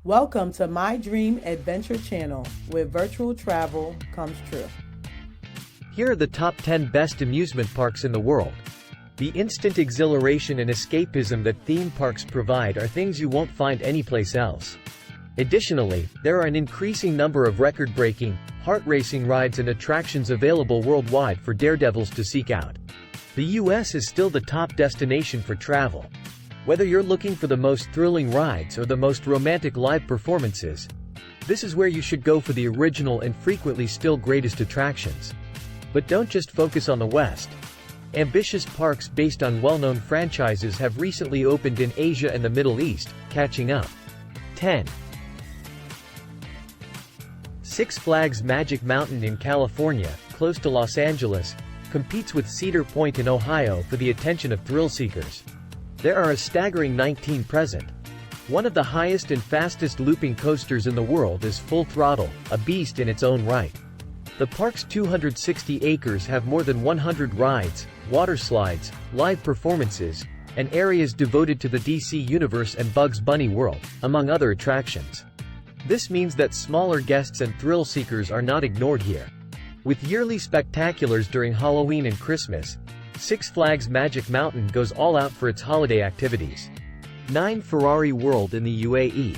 Welcome to My Dream Adventure channel, where virtual travel comes true. Here are the top 10 best amusement parks in the world. The instant exhilaration and escapism that theme parks provide are things you won't find anyplace else. Additionally, there are an increasing number of record-breaking, heart-racing rides and attractions available worldwide for daredevils to seek out. The US is still the top destination for travel. Whether you're looking for the most thrilling rides or the most romantic live performances, this is where you should go for the original and frequently still greatest attractions. But don't just focus on the West. Ambitious parks based on well-known franchises have recently opened in Asia and the Middle East, catching up. 10. Six Flags Magic Mountain in California, close to Los Angeles, competes with Cedar Point in Ohio for the attention of thrill-seekers. There are a staggering 19 present. One of the highest and fastest looping coasters in the world is Full Throttle, a beast in its own right. The park's 260 acres have more than 100 rides, water slides, live performances, and areas devoted to the DC Universe and Bugs Bunny World, among other attractions. This means that smaller guests and thrill seekers are not ignored here. With yearly spectaculars during Halloween and Christmas, Six Flags Magic Mountain goes all out for its holiday activities. 9. Ferrari World in the UAE.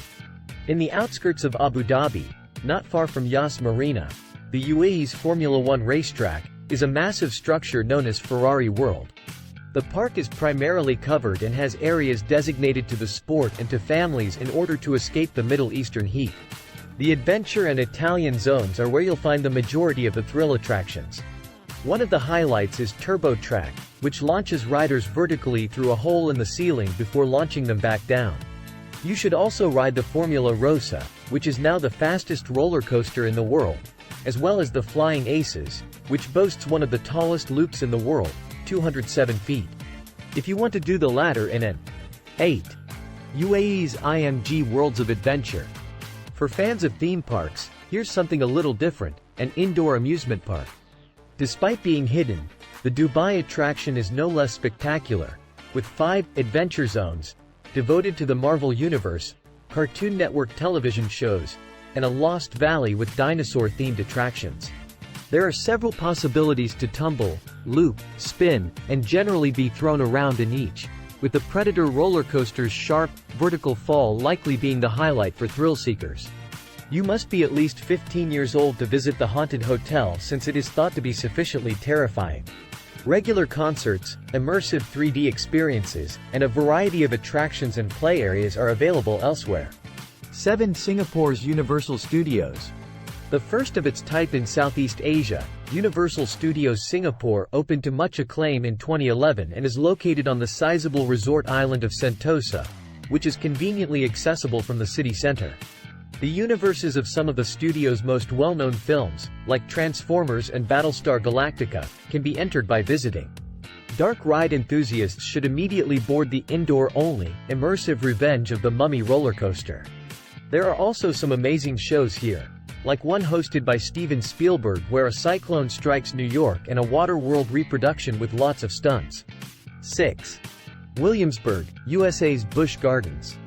In the outskirts of Abu Dhabi, not far from Yas Marina, the UAE's Formula One racetrack, is a massive structure known as Ferrari World. The park is primarily covered and has areas designated to the sport and to families in order to escape the Middle Eastern heat. The adventure and Italian zones are where you'll find the majority of the thrill attractions. One of the highlights is Turbo Track, which launches riders vertically through a hole in the ceiling before launching them back down. You should also ride the Formula Rossa, which is now the fastest roller coaster in the world, as well as the Flying Aces, which boasts one of the tallest loops in the world, 207 feet. If you want to do the latter in an 8. UAE's IMG Worlds of Adventure. For fans of theme parks, here's something a little different, an indoor amusement park. Despite being hidden, the Dubai attraction is no less spectacular, with 5 adventure zones devoted to the Marvel Universe, Cartoon Network television shows, and a Lost Valley with dinosaur-themed attractions. There are several possibilities to tumble, loop, spin, and generally be thrown around in each, with the Predator roller coaster's sharp, vertical fall likely being the highlight for thrill seekers. You must be at least 15 years old to visit the haunted hotel since it is thought to be sufficiently terrifying. Regular concerts, immersive 3D experiences, and a variety of attractions and play areas are available elsewhere. 7. Singapore's Universal Studios. The first of its type in Southeast Asia, Universal Studios Singapore opened to much acclaim in 2011 and is located on the sizable resort island of Sentosa, which is conveniently accessible from the city center. The universes of some of the studio's most well-known films, like Transformers and Battlestar Galactica, can be entered by visiting. Dark ride enthusiasts should immediately board the indoor-only, immersive Revenge of the Mummy roller coaster. There are also some amazing shows here, like one hosted by Steven Spielberg where a cyclone strikes New York and a Waterworld reproduction with lots of stunts. 6. Williamsburg, USA's Busch Gardens.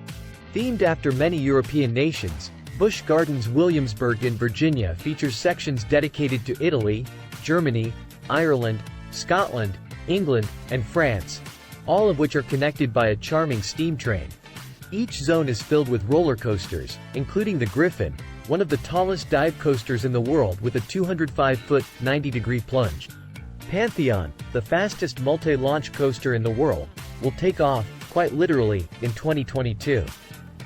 Themed after many European nations, Busch Gardens Williamsburg in Virginia features sections dedicated to Italy, Germany, Ireland, Scotland, England, and France, all of which are connected by a charming steam train. Each zone is filled with roller coasters, including the Griffin, one of the tallest dive coasters in the world with a 205-foot, 90-degree plunge. Pantheon, the fastest multi-launch coaster in the world, will take off, quite literally, in 2022.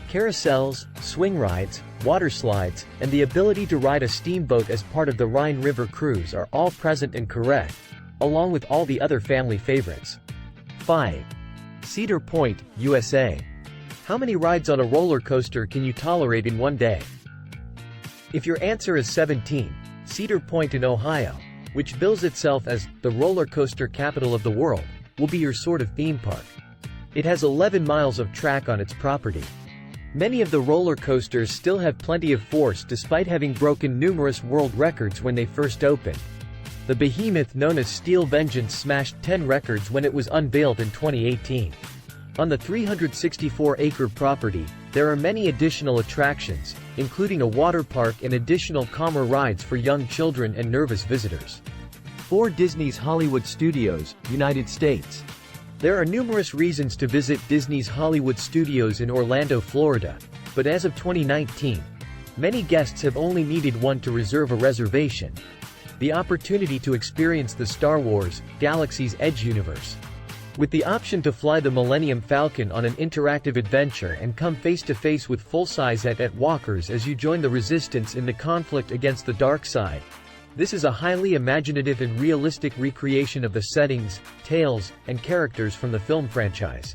Carousels, swing rides, water slides, and the ability to ride a steamboat as part of the Rhine River cruise are all present and correct, along with all the other family favorites. 5. Cedar Point, USA. How many rides on a roller coaster can you tolerate in one day? If your answer is 17, Cedar Point in Ohio, which bills itself as the roller coaster capital of the world, will be your sort of theme park. It has 11 miles of track on its property. Many of the roller coasters still have plenty of force despite having broken numerous world records when they first opened. The behemoth known as Steel Vengeance smashed 10 records when it was unveiled in 2018. On the 364-acre property, There are many additional attractions, including a water park and additional calmer rides for young children and nervous visitors. 4. Disney's Hollywood Studios, United States. There are numerous reasons to visit Disney's Hollywood Studios in Orlando, Florida, but as of 2019, many guests have only needed one to reserve a reservation. The opportunity to experience the Star Wars, Galaxy's Edge universe. With the option to fly the Millennium Falcon on an interactive adventure and come face-to-face with full-size ET walkers as you join the Resistance in the conflict against the dark side. This is a highly imaginative and realistic recreation of the settings, tales, and characters from the film franchise.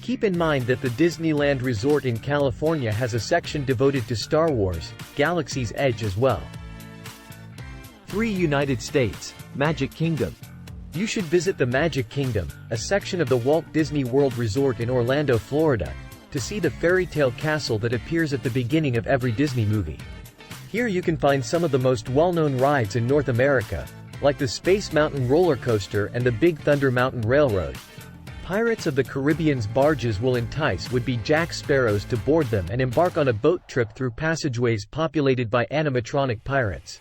Keep in mind that the Disneyland Resort in California has a section devoted to Star Wars, Galaxy's Edge as well. 3. United States, Magic Kingdom. You should visit the Magic Kingdom, a section of the Walt Disney World Resort in Orlando, Florida, to see the fairy tale castle that appears at the beginning of every Disney movie. Here you can find some of the most well-known rides in North America, like the Space Mountain roller coaster and the Big Thunder Mountain Railroad. Pirates of the Caribbean's barges will entice would-be Jack Sparrows to board them and embark on a boat trip through passageways populated by animatronic pirates.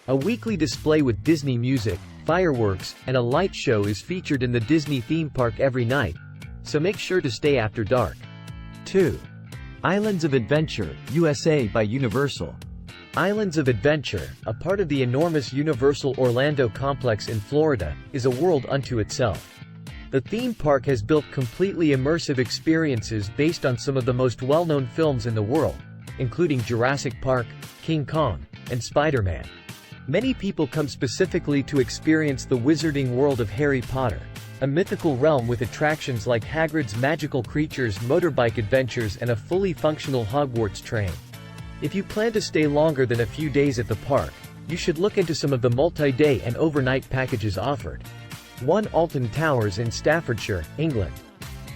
A weekly display with Disney music, fireworks, and a light show is featured in the Disney theme park every night, so make sure to stay after dark. 2. Islands of Adventure, USA by Universal. Islands of Adventure, a part of the enormous Universal Orlando complex in Florida, is a world unto itself. The theme park has built completely immersive experiences based on some of the most well-known films in the world, including Jurassic Park, King Kong, and Spider-Man. Many people come specifically to experience the wizarding world of Harry Potter, a mythical realm with attractions like Hagrid's magical creatures, motorbike adventures, and a fully functional Hogwarts train. If you plan to stay longer than a few days at the park, you should look into some of the multi-day and overnight packages offered. 1. Alton Towers in Staffordshire, England.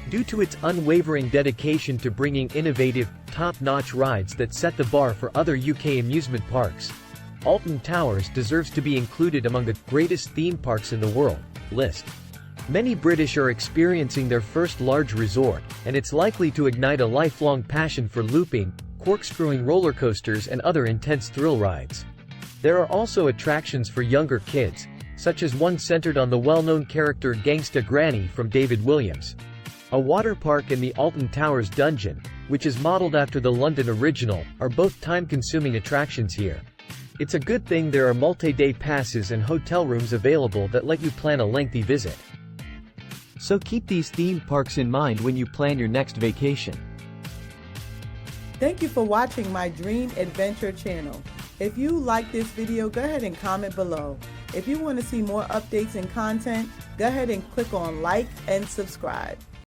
Due to its unwavering dedication to bringing innovative, top-notch rides that set the bar for other UK amusement parks, Alton Towers deserves to be included among the greatest theme parks in the world list. Many British are experiencing their first large resort, and it's likely to ignite a lifelong passion for looping, corkscrewing roller coasters and other intense thrill rides. There are also attractions for younger kids, such as one centered on the well-known character Gangsta Granny from David Williams. A water park and the Alton Towers Dungeon, which is modeled after the London original, are both time-consuming attractions here. It's a good thing there are multi-day passes and hotel rooms available that let you plan a lengthy visit. So keep these theme parks in mind when you plan your next vacation. Thank you for watching my Dream Adventure channel. If you like this video, go ahead and comment below. If you want to see more updates and content, go ahead and click on like and subscribe.